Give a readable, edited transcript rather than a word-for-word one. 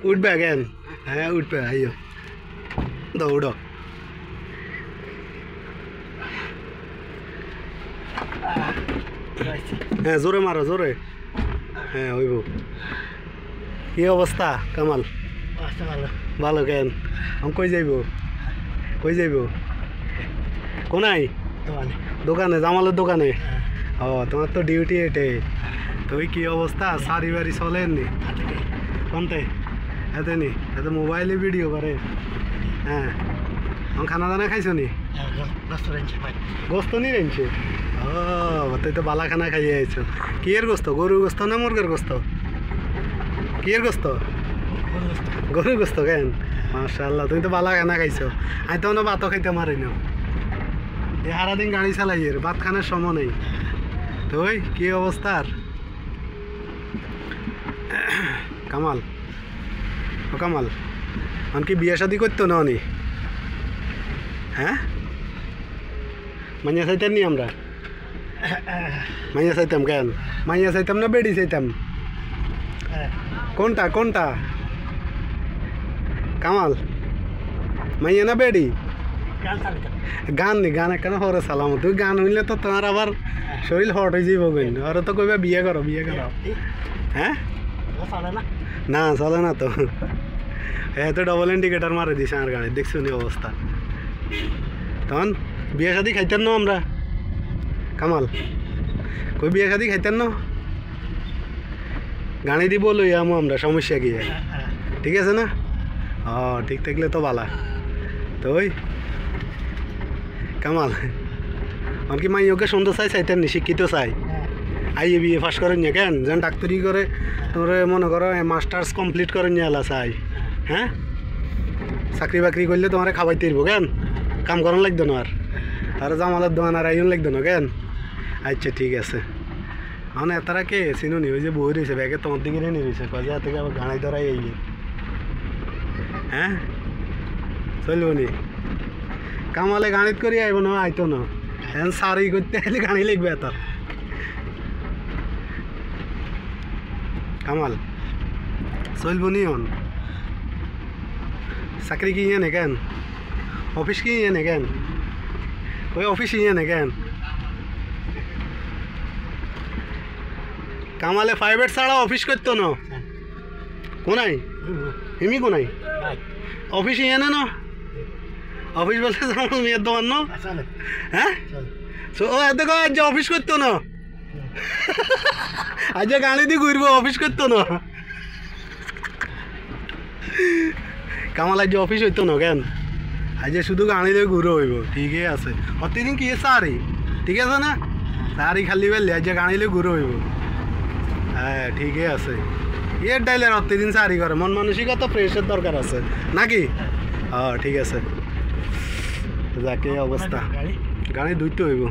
উঠবে কেন? হ্যাঁ উঠবে, আইও দৌড়। হ্যাঁ জোরে মারো জোরে। হ্যাঁ হইব। কি অবস্থা কামাল? ভালো কেন? আমি কই যাইব? কই যাইব? কোনাই দোকানে? জামালের দোকানে? ও তোমার তো ডিউটি এটাই। তুই কি অবস্থা? সারি বাড়ি চলেননি কোনতে? এতে নি এতে মোবাইলে ভিডিও করে। হ্যাঁ আমি খানা দানা খাইছো নি? গোস্ত নি রেঞ্চে? ও তুই তো বালা খানা খাইয়ে আইছো। কি এর গোস্ত? গরুর গোস্ত না মুরগের গোস্ত? কি এর গোস্ত? গরুর গোস্ত কেন? মাশাআল্লাহ তুমি তো বালা খানা খাইছো। আমি তো ভাতও খাইতে মারি না। এই সারাদিন গাড়ি চালাই এর, ভাত খানার সময় নেই। তুই কি অবস্থার কামাল? ও কামাল কি বিয়ে শাদি করতো না উনি? হ্যাঁ মাইয়া চাইতাম নি আমরা? মাইয়া চাইতাম কেন? মাইয়া চাইতাম না বেড়ি চাইতাম? কোনটা কোনটা কামাল? মাইয়া না বেড়ি? গান নি গান কেন হরে সালাম। তুই গান হইলে তো তোমার আবার শরীর হট হয়ে যাইব। গইন আর তো কইবা বিয়ে করো বিয়ে করো। হ্যাঁ না চলে না তো। হ্যাঁ তো ডবল ইন্ডিকেটার মারে দিছে আমার গাড়ি, দেখছো নি অবস্থা? তখন বিয়ে শাদি খাইতেন না আমরা? কামাল কই বিয়ে শাদি খাইতেন না? গাড়ি দিব লই আমো আমরা, সমস্যা কি? ঠিক আছে না? ও ঠিক থাকলে তো বালা। তো ওই কামাল আমার কি মাইকে সুন্দর চাই চাইতেন নি? শিক্ষিত চাই? আইয়ে বিয়ে পাস করেন না কেন? যেন ডাক্তারি করে তোর মনে করো মাস্টার্স কমপ্লিট করেন নিয়ে এলা চাই। হ্যাঁ চাকরি বাকরি করলে তোমার খাওয়াইতে দিব কেন? কাম করান লাগতো না আর জামালের দোকান আর আইন লাগতো না কেন? আচ্ছা ঠিক আছে। মানে এতারা কে চিনুনি? ওই যে বই রয়েছে ব্যাগে তোমার দিকে নিয়ে রয়েছে কয়ে থেকে আবার গাড়াই ধরাই এই। হ্যাঁ চলব নি? কামালে গাড়িত করি আইব না? আইতো না এখন সারি করতে আইলে গাড়ি লিখবে এত। কামাল চলব নি? হন চাকরি কি ইয়ে নে কেন? অফিস কি ইয়ে নে কেন? ওই অফিস ইয়ে নে কেন? কামালে প্রাইভেট ছাড়া অফিস করতো না? কোনাই হিমি কোনাই অফিস ইয়ে না? অফিস বলতে জামাল মেয়ের দোকান না? হ্যাঁ ও এত আজ অফিস করতো না? আজ গাড়ি দিয়ে ঘুরবো, অফিস করতো না? কামাল আজ অফিস হইতো না কেন? আজ শুধু গাড়ি দিয়ে ঘুরো হইব। ঠিকই আছে। প্রতিদিন কি সারি ঠিক আছে না? সারি খালি বেলে আজ গাড়ি দিয়ে ঘুরো হইব। হ্যাঁ ঠিকই আছে। এর ডাইলে প্রতিদিন সারি করে মন মানসিকতা ফ্রেশের দরকার আছে নাকি? ঠিক আছে। যাকে অবস্থা গাড়ি ধুইতে হইব।